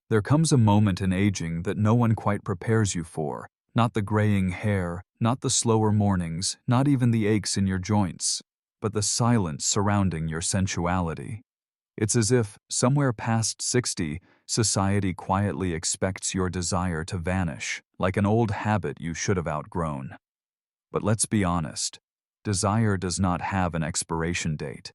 There comes a moment in aging that no one quite prepares you for. Not the graying hair, not the slower mornings, not even the aches in your joints, but the silence surrounding your sensuality. It's as if, somewhere past 60, society quietly expects your desire to vanish, like an old habit you should have outgrown. But let's be honest, desire does not have an expiration date.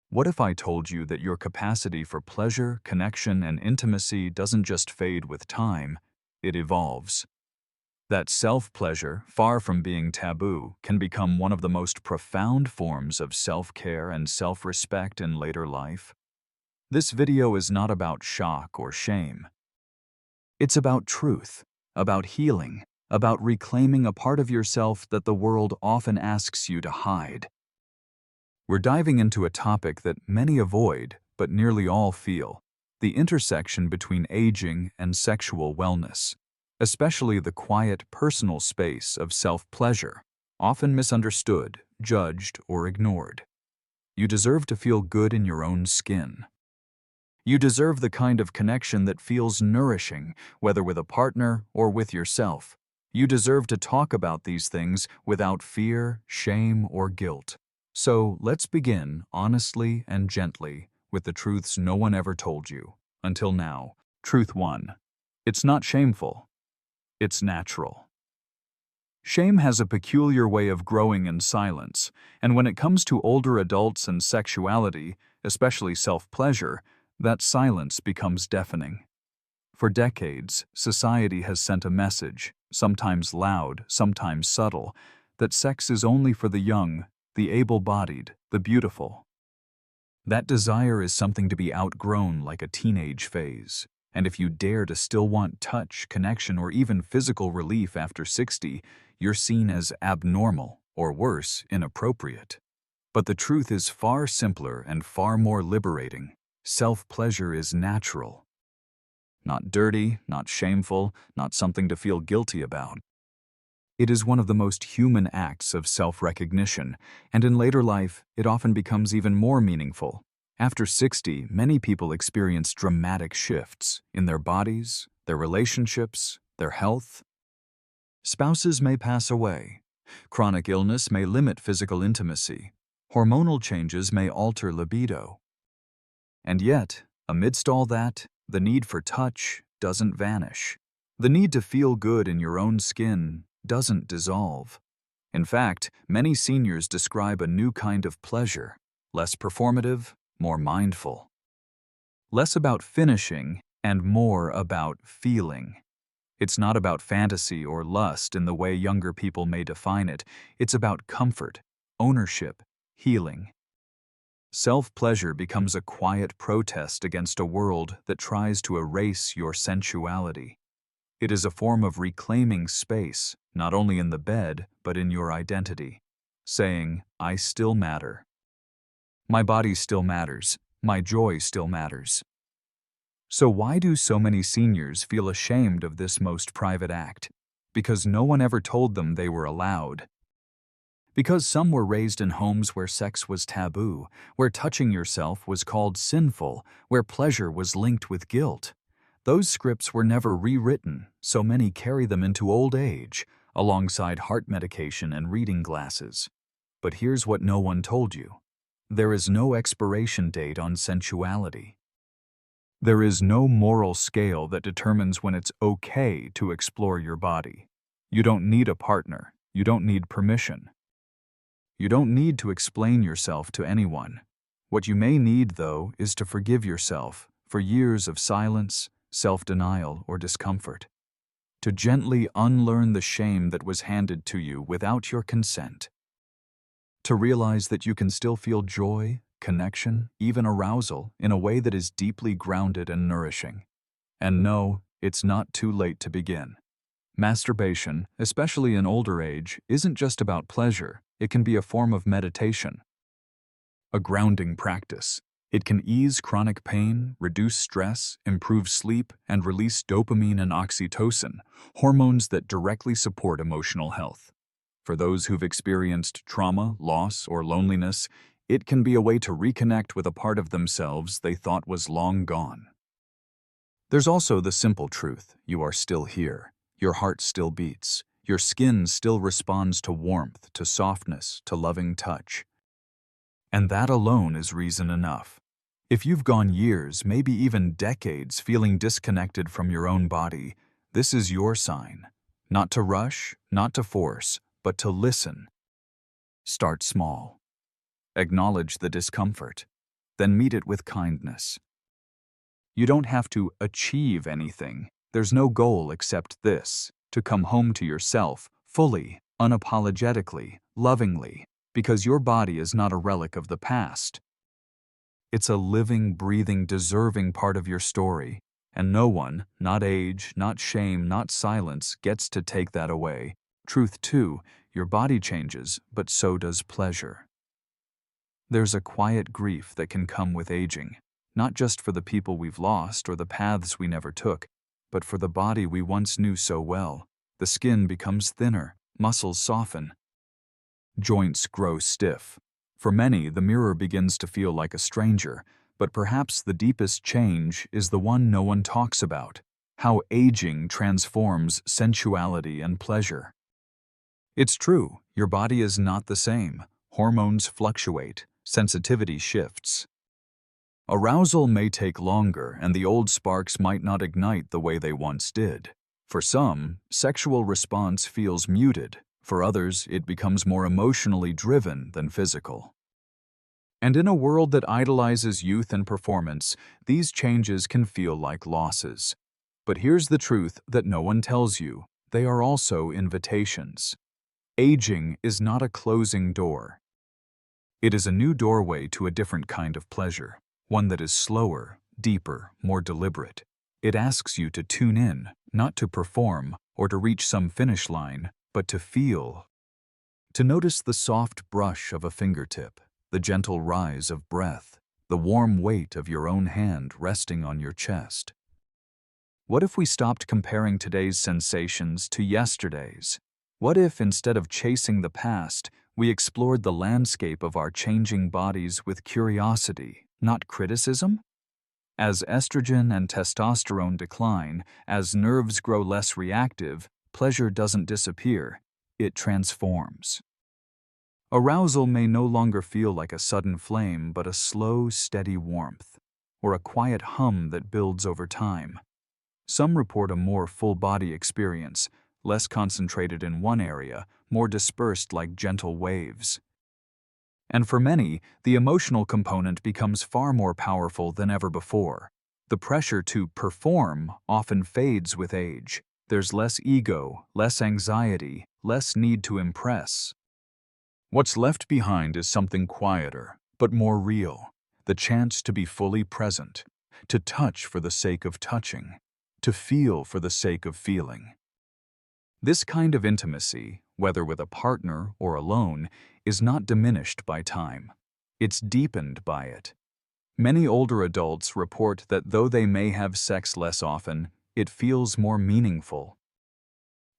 What if I told you that your capacity for pleasure, connection, and intimacy doesn't just fade with time, it evolves? That self-pleasure, far from being taboo, can become one of the most profound forms of self-care and self-respect in later life. This video is not about shock or shame. It's about truth, about healing, about reclaiming a part of yourself that the world often asks you to hide. We're diving into a topic that many avoid, but nearly all feel: the intersection between aging and sexual wellness, especially the quiet, personal space of self-pleasure, often misunderstood, judged, or ignored. You deserve to feel good in your own skin. You deserve the kind of connection that feels nourishing, whether with a partner or with yourself. You deserve to talk about these things without fear, shame, or guilt. So let's begin, honestly and gently, with the truths no one ever told you, until now. Truth 1. It's not shameful. It's natural. Shame has a peculiar way of growing in silence, and when it comes to older adults and sexuality, especially self-pleasure, that silence becomes deafening. For decades, society has sent a message, sometimes loud, sometimes subtle, that sex is only for the young, the able-bodied, the beautiful. That desire is something to be outgrown like a teenage phase, and if you dare to still want touch, connection, or even physical relief after 60, you're seen as abnormal, or worse, inappropriate. But the truth is far simpler and far more liberating. Self-pleasure is natural. Not dirty, not shameful, not something to feel guilty about. It is one of the most human acts of self-recognition, and in later life, it often becomes even more meaningful. After 60, many people experience dramatic shifts in their bodies, their relationships, their health. Spouses may pass away. Chronic illness may limit physical intimacy. Hormonal changes may alter libido. And yet, amidst all that, the need for touch doesn't vanish. The need to feel good in your own skin doesn't dissolve. In fact, many seniors describe a new kind of pleasure, less performative, more mindful. Less about finishing and more about feeling. It's not about fantasy or lust in the way younger people may define it. It's about comfort, ownership, healing. Self-pleasure becomes a quiet protest against a world that tries to erase your sensuality. It is a form of reclaiming space, not only in the bed, but in your identity, saying, I still matter. My body still matters. My joy still matters. So why do so many seniors feel ashamed of this most private act? Because no one ever told them they were allowed. Because some were raised in homes where sex was taboo, where touching yourself was called sinful, where pleasure was linked with guilt. Those scripts were never rewritten, so many carry them into old age, alongside heart medication and reading glasses. But here's what no one told you. There is no expiration date on sensuality. There is no moral scale that determines when it's okay to explore your body. You don't need a partner. You don't need permission. You don't need to explain yourself to anyone. What you may need, though, is to forgive yourself for years of silence, self-denial, or discomfort. To gently unlearn the shame that was handed to you without your consent. To realize that you can still feel joy, connection, even arousal in a way that is deeply grounded and nourishing. And no, it's not too late to begin. Masturbation, especially in older age, isn't just about pleasure. It can be a form of meditation, a grounding practice. It can ease chronic pain, reduce stress, improve sleep, and release dopamine and oxytocin, hormones that directly support emotional health. For those who've experienced trauma, loss, or loneliness, it can be a way to reconnect with a part of themselves they thought was long gone. There's also the simple truth: you are still here. Your heart still beats. Your skin still responds to warmth, to softness, to loving touch. And that alone is reason enough. If you've gone years, maybe even decades, feeling disconnected from your own body, this is your sign. Not to rush, not to force, but to listen. Start small. Acknowledge the discomfort. Then meet it with kindness. You don't have to achieve anything. There's no goal except this: to come home to yourself, fully, unapologetically, lovingly, because your body is not a relic of the past. It's a living, breathing, deserving part of your story, and no one, not age, not shame, not silence, gets to take that away. Truth too, your body changes, but so does pleasure. There's a quiet grief that can come with aging, not just for the people we've lost or the paths we never took, but for the body we once knew so well. The skin becomes thinner, muscles soften, joints grow stiff. For many, the mirror begins to feel like a stranger, but perhaps the deepest change is the one no one talks about: how aging transforms sensuality and pleasure. It's true, your body is not the same. Hormones fluctuate, sensitivity shifts. Arousal may take longer, and the old sparks might not ignite the way they once did. For some, sexual response feels muted. For others, it becomes more emotionally driven than physical. And in a world that idolizes youth and performance, these changes can feel like losses. But here's the truth that no one tells you: they are also invitations. Aging is not a closing door. It is a new doorway to a different kind of pleasure, one that is slower, deeper, more deliberate. It asks you to tune in, not to perform or to reach some finish line, but to feel. To notice the soft brush of a fingertip, the gentle rise of breath, the warm weight of your own hand resting on your chest. What if we stopped comparing today's sensations to yesterday's? What if, instead of chasing the past, we explored the landscape of our changing bodies with curiosity, not criticism? As estrogen and testosterone decline, as nerves grow less reactive, pleasure doesn't disappear, it transforms. Arousal may no longer feel like a sudden flame, but a slow, steady warmth, or a quiet hum that builds over time. Some report a more full-body experience, less concentrated in one area, more dispersed like gentle waves. And for many, the emotional component becomes far more powerful than ever before. The pressure to perform often fades with age. There's less ego, less anxiety, less need to impress. What's left behind is something quieter, but more real: the chance to be fully present, to touch for the sake of touching, to feel for the sake of feeling. This kind of intimacy, whether with a partner or alone, is not diminished by time. It's deepened by it. Many older adults report that though they may have sex less often, it feels more meaningful.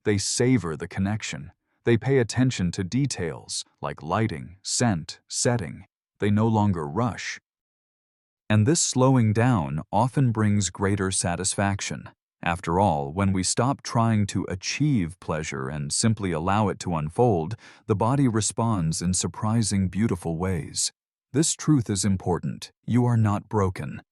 They savor the connection. They pay attention to details like lighting, scent, setting. They no longer rush. And this slowing down often brings greater satisfaction. After all, when we stop trying to achieve pleasure and simply allow it to unfold, the body responds in surprising, beautiful ways. This truth is important: you are not broken.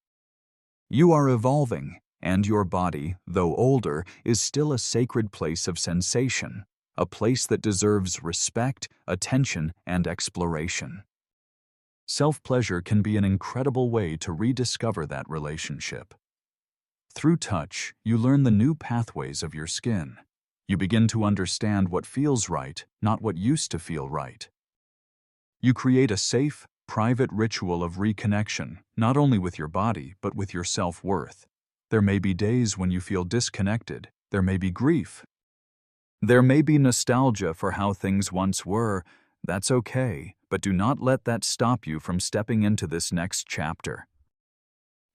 You are evolving, and your body, though older, is still a sacred place of sensation, a place that deserves respect, attention, and exploration. Self-pleasure can be an incredible way to rediscover that relationship. Through touch, you learn the new pathways of your skin. You begin to understand what feels right, not what used to feel right. You create a safe, private ritual of reconnection, not only with your body, but with your self-worth. There may be days when you feel disconnected. There may be grief. There may be nostalgia for how things once were. That's okay, but do not let that stop you from stepping into this next chapter.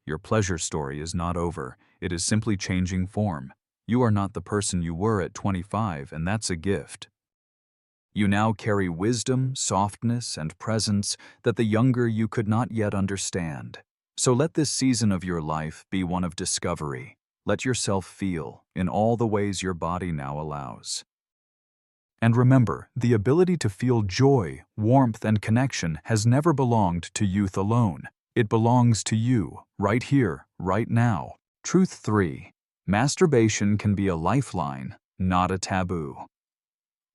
Your pleasure story is not over. It is simply changing form. You are not the person you were at 25, and that's a gift. You now carry wisdom, softness, and presence that the younger you could not yet understand. So let this season of your life be one of discovery, Let yourself feel in all the ways your body now allows. And remember, the ability to feel joy, warmth, and connection has never belonged to youth alone. It belongs to you, right here, right now. Truth 3. Masturbation can be a lifeline, not a taboo.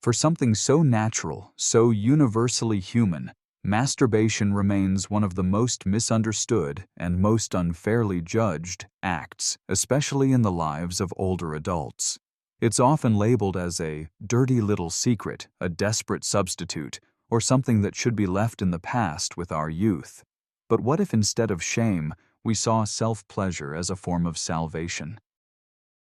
For something so natural, so universally human, masturbation remains one of the most misunderstood and most unfairly judged acts, especially in the lives of older adults. It's often labeled as a dirty little secret, a desperate substitute, or something that should be left in the past with our youth. But what if instead of shame, we saw self-pleasure as a form of salvation?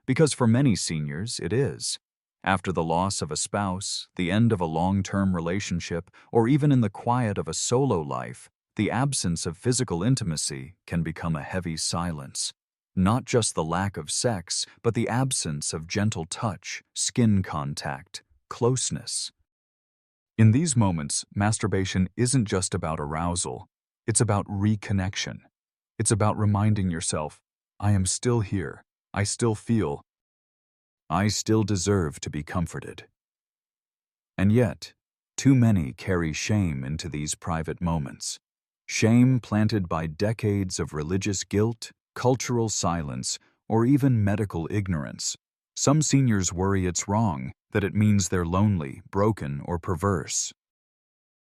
Because for many seniors, it is. After the loss of a spouse, the end of a long-term relationship, or even in the quiet of a solo life, the absence of physical intimacy can become a heavy silence. Not just the lack of sex, but the absence of gentle touch, skin contact, closeness. In these moments, masturbation isn't just about arousal, it's about reconnection. It's about reminding yourself, I am still here, I still feel, I still deserve to be comforted. And yet, too many carry shame into these private moments. Shame planted by decades of religious guilt, cultural silence, or even medical ignorance. Some seniors worry it's wrong, that it means they're lonely, broken, or perverse.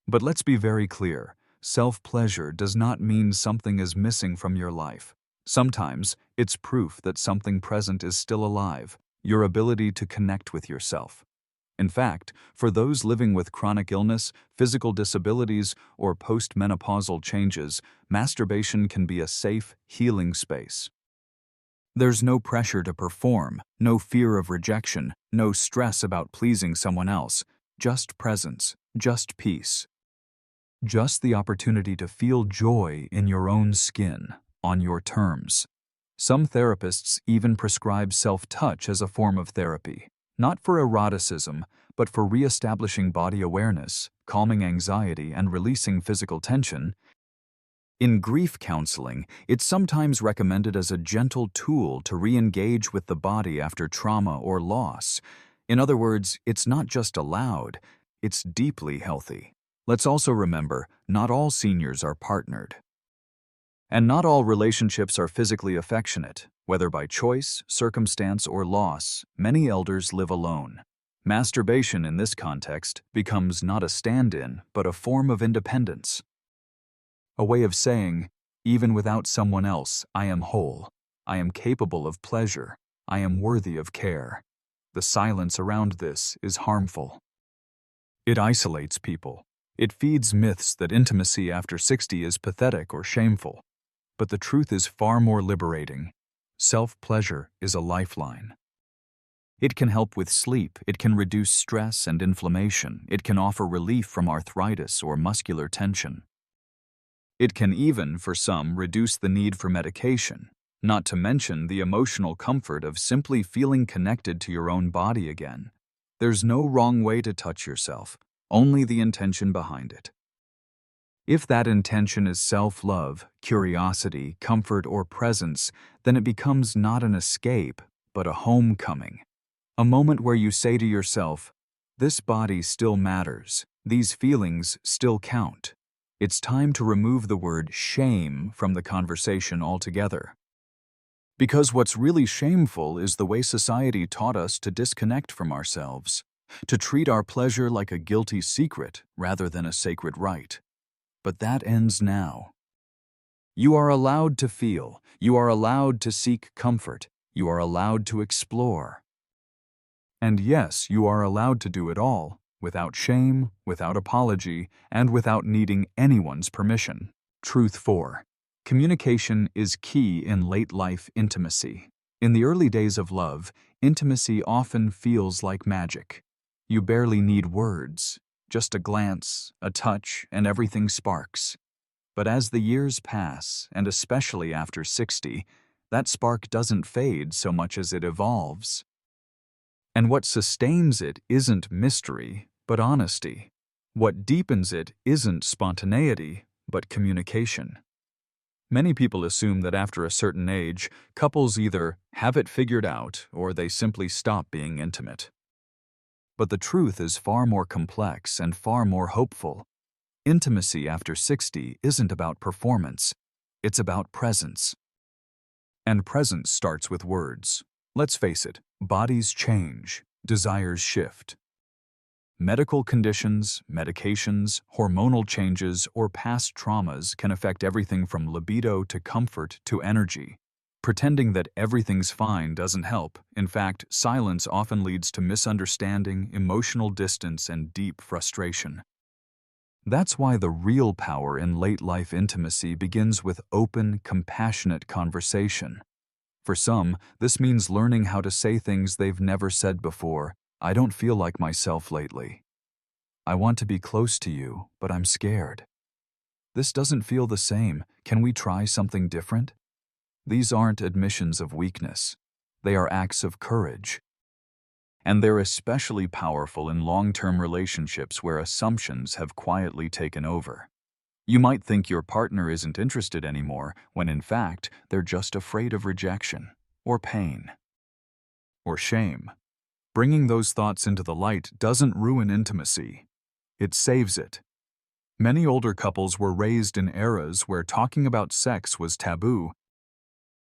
But let's be very clear, self-pleasure does not mean something is missing from your life. Sometimes, it's proof that something present is still alive, your ability to connect with yourself. In fact, for those living with chronic illness, physical disabilities, or postmenopausal changes, masturbation can be a safe, healing space. There's no pressure to perform, no fear of rejection, no stress about pleasing someone else, just presence, just peace. Just the opportunity to feel joy in your own skin, on your terms. Some therapists even prescribe self-touch as a form of therapy. Not for eroticism, but for re-establishing body awareness, calming anxiety, and releasing physical tension. In grief counseling, it's sometimes recommended as a gentle tool to re-engage with the body after trauma or loss. In other words, it's not just allowed, it's deeply healthy. Let's also remember, not all seniors are partnered. And not all relationships are physically affectionate. Whether by choice, circumstance, or loss, many elders live alone. Masturbation in this context becomes not a stand-in, but a form of independence. A way of saying, even without someone else, I am whole. I am capable of pleasure. I am worthy of care. The silence around this is harmful. It isolates people. It feeds myths that intimacy after 60 is pathetic or shameful. But the truth is far more liberating. Self-pleasure is a lifeline. It can help with sleep, it can reduce stress and inflammation, it can offer relief from arthritis or muscular tension. It can even, for some, reduce the need for medication, not to mention the emotional comfort of simply feeling connected to your own body again. There's no wrong way to touch yourself, only the intention behind it. If that intention is self-love, curiosity, comfort, or presence, then it becomes not an escape, but a homecoming. A moment where you say to yourself, this body still matters, these feelings still count. It's time to remove the word shame from the conversation altogether. Because what's really shameful is the way society taught us to disconnect from ourselves, to treat our pleasure like a guilty secret rather than a sacred right. But that ends now. You are allowed to feel, you are allowed to seek comfort, you are allowed to explore. And yes, you are allowed to do it all, without shame, without apology, and without needing anyone's permission. Truth 4. Communication is key in late-life intimacy. In the early days of love, intimacy often feels like magic. You barely need words. Just a glance, a touch, and everything sparks. But as the years pass, and especially after 60, that spark doesn't fade so much as it evolves. And what sustains it isn't mystery, but honesty. What deepens it isn't spontaneity, but communication. Many people assume that after a certain age, couples either have it figured out or they simply stop being intimate. But the truth is far more complex and far more hopeful. Intimacy after 60 isn't about performance, it's about presence. And presence starts with words. Let's face it, bodies change, desires shift. Medical conditions, medications, hormonal changes, or past traumas can affect everything from libido to comfort to energy. Pretending that everything's fine doesn't help. In fact, silence often leads to misunderstanding, emotional distance, and deep frustration. That's why the real power in late-life intimacy begins with open, compassionate conversation. For some, this means learning how to say things they've never said before. I don't feel like myself lately. I want to be close to you, but I'm scared. This doesn't feel the same. Can we try something different? These aren't admissions of weakness. They are acts of courage. And they're especially powerful in long-term relationships where assumptions have quietly taken over. You might think your partner isn't interested anymore, when in fact, they're just afraid of rejection, or pain, or shame. Bringing those thoughts into the light doesn't ruin intimacy. It saves it. Many older couples were raised in eras where talking about sex was taboo.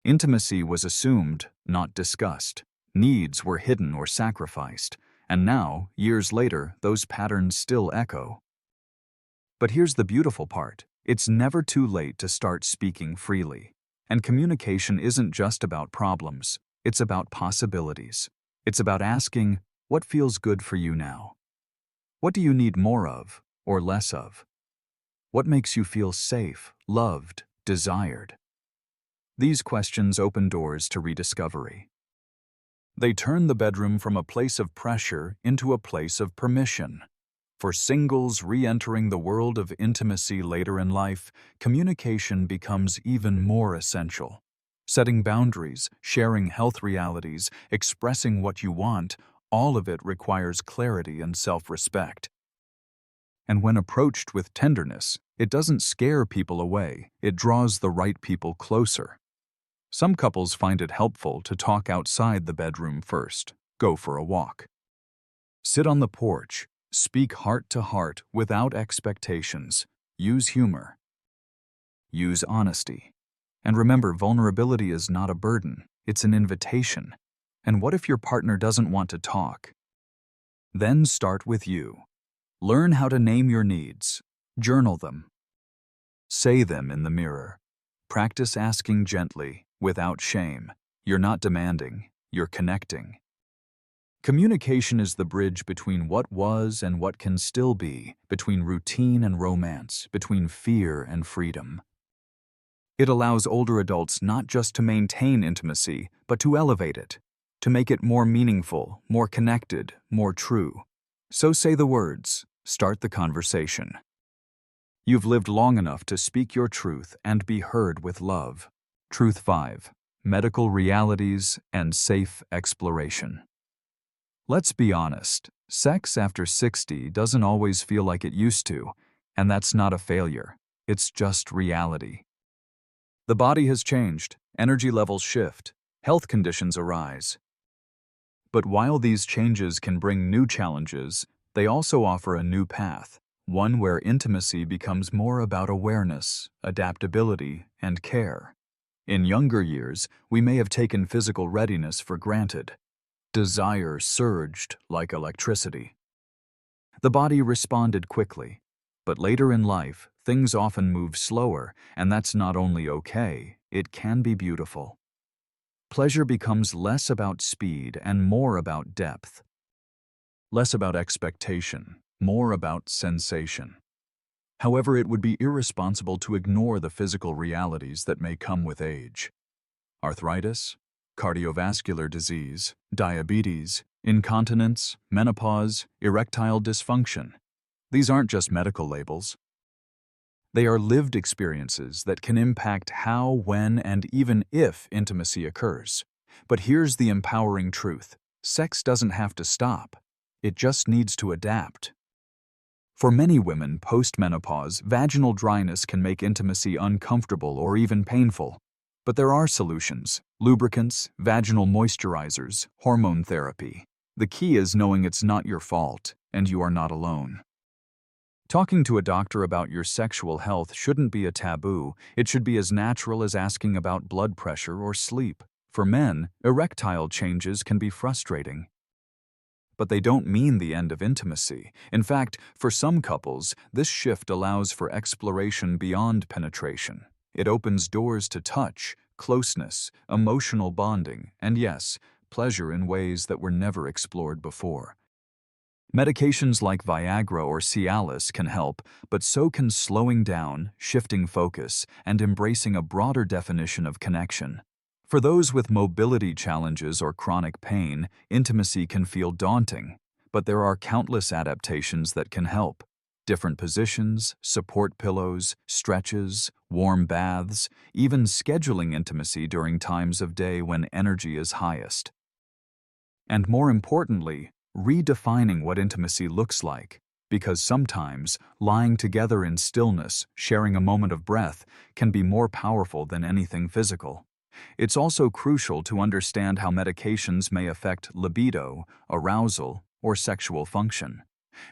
Intimacy was assumed, not discussed. Needs were hidden or sacrificed. And now, years later, those patterns still echo. But here's the beautiful part. It's never too late to start speaking freely. And communication isn't just about problems. It's about possibilities. It's about asking, what feels good for you now? What do you need more of, or less of? What makes you feel safe, loved, desired? These questions open doors to rediscovery. They turn the bedroom from a place of pressure into a place of permission. For singles re-entering the world of intimacy later in life, communication becomes even more essential. Setting boundaries, sharing health realities, expressing what you want, all of it requires clarity and self-respect. And when approached with tenderness, it doesn't scare people away, it draws the right people closer. Some couples find it helpful to talk outside the bedroom first. Go for a walk. Sit on the porch. Speak heart to heart without expectations. Use humor. Use honesty. And remember, vulnerability is not a burden, it's an invitation. And what if your partner doesn't want to talk? Then start with you. Learn how to name your needs. Journal them. Say them in the mirror. Practice asking gently, without shame. You're not demanding, you're connecting. Communication is the bridge between what was and what can still be, between routine and romance, between fear and freedom. It allows older adults not just to maintain intimacy, but to elevate it, to make it more meaningful, more connected, more true. So say the words, start the conversation. You've lived long enough to speak your truth and be heard with love. Truth 5. Medical realities and safe exploration. Let's be honest, sex after 60 doesn't always feel like it used to, and that's not a failure, it's just reality. The body has changed, energy levels shift, health conditions arise. But while these changes can bring new challenges, they also offer a new path, one where intimacy becomes more about awareness, adaptability, and care. In younger years, we may have taken physical readiness for granted. Desire surged like electricity. The body responded quickly, but later in life, things often move slower, and that's not only okay, it can be beautiful. Pleasure becomes less about speed and more about depth. Less about expectation, more about sensation. However, it would be irresponsible to ignore the physical realities that may come with age. Arthritis, cardiovascular disease, diabetes, incontinence, menopause, erectile dysfunction. These aren't just medical labels. They are lived experiences that can impact how, when, and even if intimacy occurs. But here's the empowering truth. Sex doesn't have to stop. It just needs to adapt. For many women post-menopause, vaginal dryness can make intimacy uncomfortable or even painful. But there are solutions: lubricants, vaginal moisturizers, hormone therapy. The key is knowing it's not your fault, and you are not alone. Talking to a doctor about your sexual health shouldn't be a taboo. It should be as natural as asking about blood pressure or sleep. For men, erectile changes can be frustrating. But they don't mean the end of intimacy. In fact, for some couples, this shift allows for exploration beyond penetration. It opens doors to touch, closeness, emotional bonding, and yes, pleasure in ways that were never explored before. Medications like Viagra or Cialis can help, but so can slowing down, shifting focus, and embracing a broader definition of connection. For those with mobility challenges or chronic pain, intimacy can feel daunting, but there are countless adaptations that can help. Different positions, support pillows, stretches, warm baths, even scheduling intimacy during times of day when energy is highest. And more importantly, redefining what intimacy looks like, because sometimes lying together in stillness, sharing a moment of breath, can be more powerful than anything physical. It's also crucial to understand how medications may affect libido, arousal, or sexual function.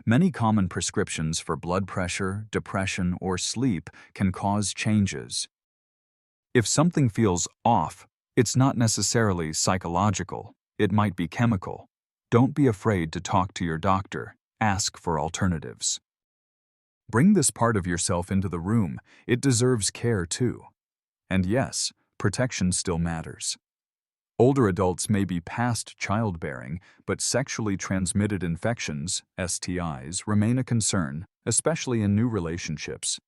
Many common prescriptions for blood pressure, depression, or sleep can cause changes. If something feels off, it's not necessarily psychological. It might be chemical. Don't be afraid to talk to your doctor. Ask for alternatives. Bring this part of yourself into the room. It deserves care too. And yes, protection still matters. Older adults may be past childbearing, but sexually transmitted infections, STIs, remain a concern, especially in new relationships.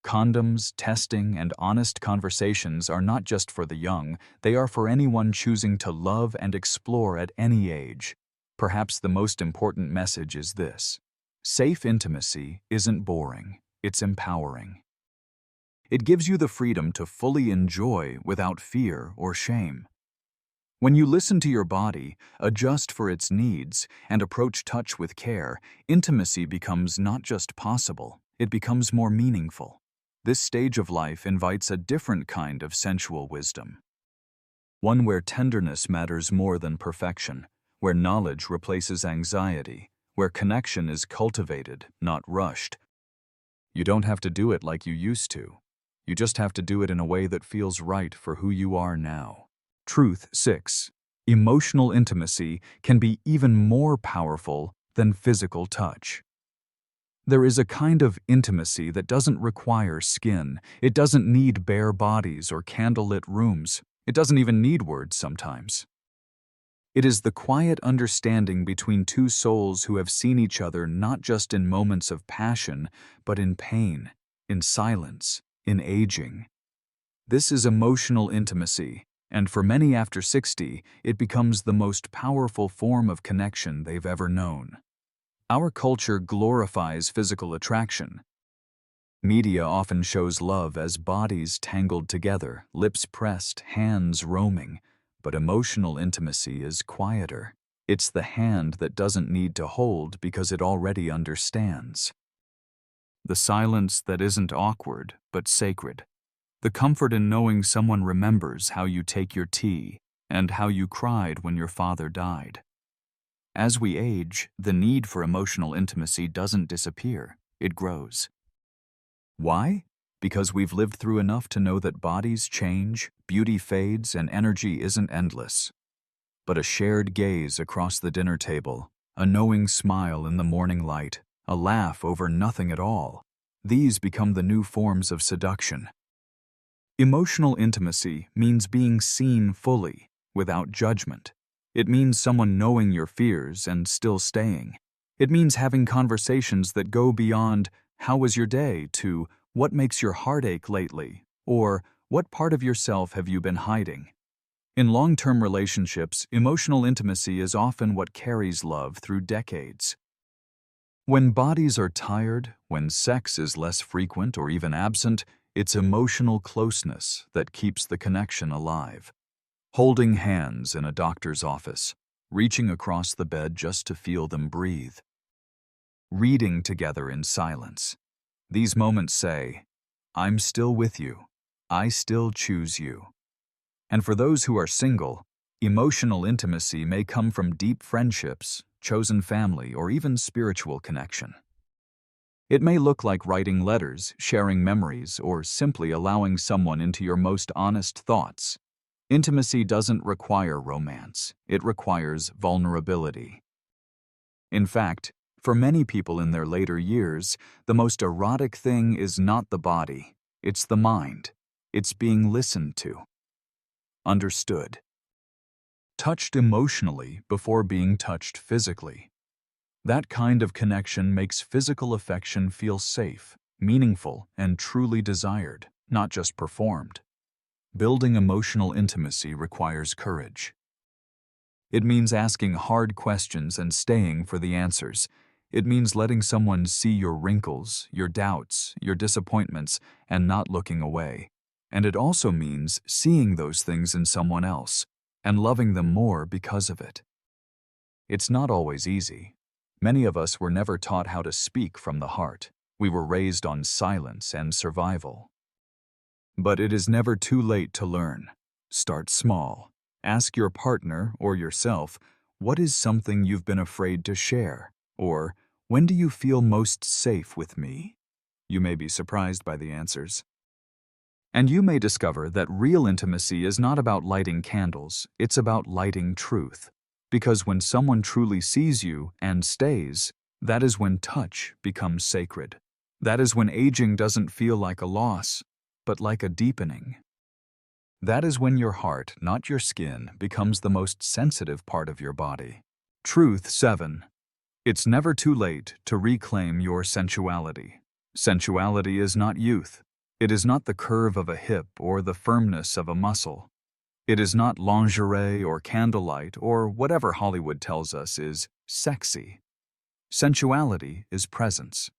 Condoms, testing, and honest conversations are not just for the young, they are for anyone choosing to love and explore at any age. Perhaps the most important message is this: safe intimacy isn't boring, it's empowering. It gives you the freedom to fully enjoy without fear or shame. When you listen to your body, adjust for its needs, and approach touch with care, intimacy becomes not just possible, it becomes more meaningful. This stage of life invites a different kind of sensual wisdom. One where tenderness matters more than perfection, where knowledge replaces anxiety, where connection is cultivated, not rushed. You don't have to do it like you used to. You just have to do it in a way that feels right for who you are now. Truth 6. Emotional intimacy can be even more powerful than physical touch. There is a kind of intimacy that doesn't require skin. It doesn't need bare bodies or candlelit rooms. It doesn't even need words sometimes. It is the quiet understanding between two souls who have seen each other not just in moments of passion, but in pain, in silence, in aging. This is emotional intimacy, and for many after 60, it becomes the most powerful form of connection they've ever known. Our culture glorifies physical attraction. Media often shows love as bodies tangled together, lips pressed, hands roaming, but emotional intimacy is quieter. It's the hand that doesn't need to hold because it already understands. The silence that isn't awkward, but sacred. The comfort in knowing someone remembers how you take your tea and how you cried when your father died. As we age, the need for emotional intimacy doesn't disappear, it grows. Why? Because we've lived through enough to know that bodies change, beauty fades, and energy isn't endless. But a shared gaze across the dinner table, a knowing smile in the morning light, a laugh over nothing at all, these become the new forms of seduction. Emotional intimacy means being seen fully, without judgment. It means someone knowing your fears and still staying. It means having conversations that go beyond, "How was your day?" to, "What makes your heart ache lately?" or, "What part of yourself have you been hiding?" In long-term relationships, emotional intimacy is often what carries love through decades. When bodies are tired, when sex is less frequent or even absent, it's emotional closeness that keeps the connection alive. Holding hands in a doctor's office, reaching across the bed just to feel them breathe. reading together in silence. These moments say, "I'm still with you. I still choose you." And for those who are single, emotional intimacy may come from deep friendships, chosen family, or even spiritual connection. It may look like writing letters, sharing memories, or simply allowing someone into your most honest thoughts. Intimacy doesn't require romance, it requires vulnerability. In fact, for many people in their later years, the most erotic thing is not the body, it's the mind. It's being listened to, understood, touched emotionally before being touched physically. That kind of connection makes physical affection feel safe, meaningful, and truly desired, not just performed. Building emotional intimacy requires courage. It means asking hard questions and staying for the answers. It means letting someone see your wrinkles, your doubts, your disappointments, and not looking away. And it also means seeing those things in someone else and loving them more because of it. It's not always easy. Many of us were never taught how to speak from the heart. We were raised on silence and survival. But it is never too late to learn. Start small. Ask your partner or yourself, what is something you've been afraid to share? Or, when do you feel most safe with me? You may be surprised by the answers. And you may discover that real intimacy is not about lighting candles, it's about lighting truth. Because when someone truly sees you and stays, that is when touch becomes sacred. That is when aging doesn't feel like a loss, but like a deepening. That is when your heart, not your skin, becomes the most sensitive part of your body. Truth 7. It's never too late to reclaim your sensuality. Sensuality is not youth. It is not the curve of a hip or the firmness of a muscle. It is not lingerie or candlelight or whatever Hollywood tells us is sexy. Sensuality is presence.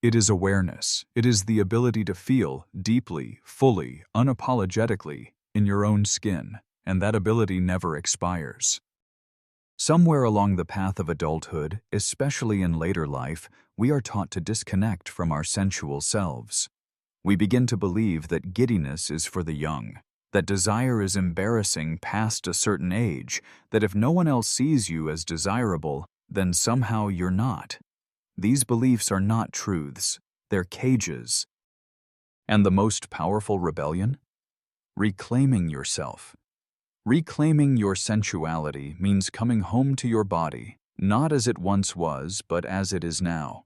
It is awareness. It is the ability to feel deeply, fully, unapologetically in your own skin, and that ability never expires. Somewhere along the path of adulthood, especially in later life, we are taught to disconnect from our sensual selves. We begin to believe that giddiness is for the young, that desire is embarrassing past a certain age, that if no one else sees you as desirable, then somehow you're not. These beliefs are not truths, they're cages. And the most powerful rebellion? Reclaiming yourself. Reclaiming your sensuality means coming home to your body, not as it once was, but as it is now.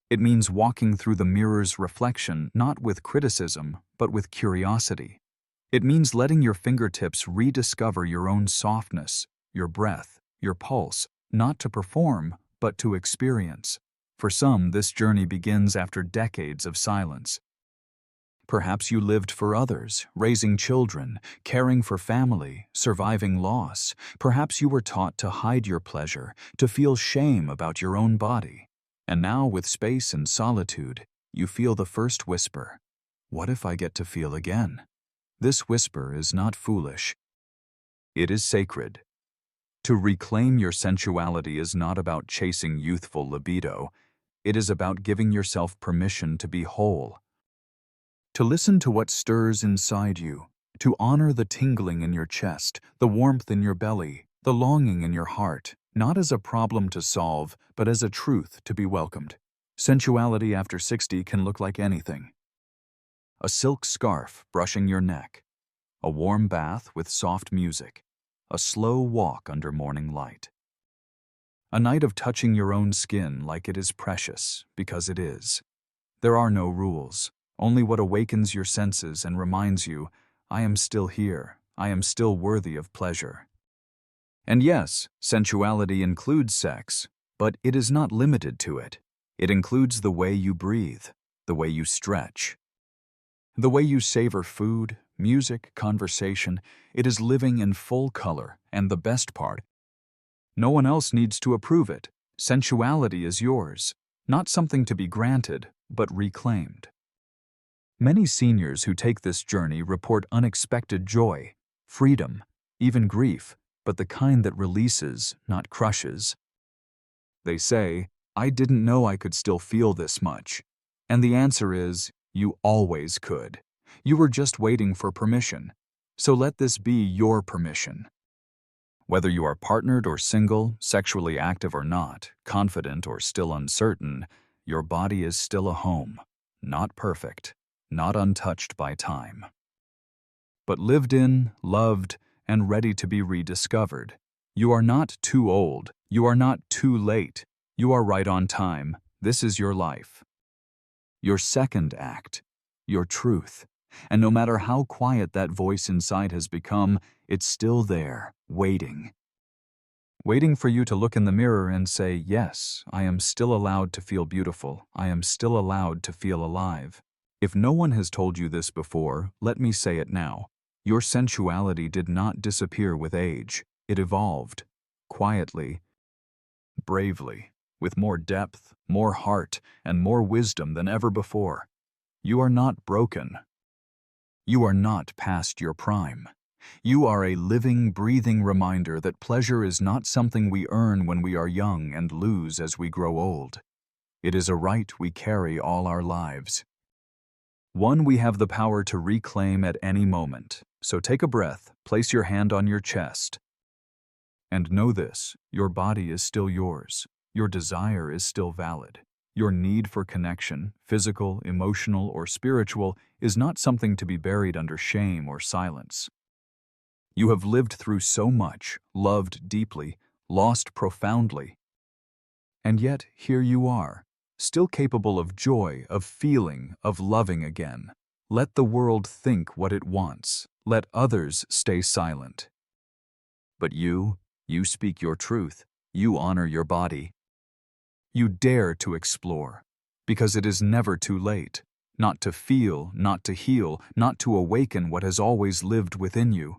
It means walking through the mirror's reflection not with criticism, but with curiosity. It means letting your fingertips rediscover your own softness, your breath, your pulse, not to perform, but to experience. For some, this journey begins after decades of silence. Perhaps you lived for others, raising children, caring for family, surviving loss. Perhaps you were taught to hide your pleasure, to feel shame about your own body. And now, with space and solitude, you feel the first whisper. What if I get to feel again? This whisper is not foolish. It is sacred. To reclaim your sensuality is not about chasing youthful libido. It is about giving yourself permission to be whole. To listen to what stirs inside you, to honor the tingling in your chest, the warmth in your belly, the longing in your heart, not as a problem to solve, but as a truth to be welcomed. Sensuality after 60 can look like anything. A silk scarf brushing your neck, a warm bath with soft music, a slow walk under morning light. A night of touching your own skin like it is precious, because it is. There are no rules, only what awakens your senses and reminds you, I am still here, I am still worthy of pleasure. And yes, sensuality includes sex, but it is not limited to it. It includes the way you breathe, the way you stretch, the way you savor food, music, conversation. It is living in full color, and the best part, no one else needs to approve it. Sensuality is yours, not something to be granted, but reclaimed. Many seniors who take this journey report unexpected joy, freedom, even grief, but the kind that releases, not crushes. They say, I didn't know I could still feel this much. And the answer is, you always could. You were just waiting for permission. So let this be your permission. Whether you are partnered or single, sexually active or not, confident or still uncertain, your body is still a home. Not perfect, not untouched by time, but lived in, loved, and ready to be rediscovered. You are not too old. You are not too late. You are right on time. This is your life. Your second act, your truth. And no matter how quiet that voice inside has become, it's still there, waiting. Waiting for you to look in the mirror and say, yes, I am still allowed to feel beautiful. I am still allowed to feel alive. If no one has told you this before, let me say it now. Your sensuality did not disappear with age. It evolved, quietly, bravely, with more depth, more heart, and more wisdom than ever before. You are not broken. You are not past your prime. You are a living, breathing reminder that pleasure is not something we earn when we are young and lose as we grow old. It is a right we carry all our lives. One we have the power to reclaim at any moment. So take a breath, place your hand on your chest, and know this: your body is still yours. Your desire is still valid. Your need for connection, physical, emotional, or spiritual, is not something to be buried under shame or silence. You have lived through so much, loved deeply, lost profoundly. And yet, here you are, still capable of joy, of feeling, of loving again. Let the world think what it wants. Let others stay silent. But you speak your truth. You honor your body. You dare to explore, because it is never too late. Not to feel, not to heal, not to awaken what has always lived within you.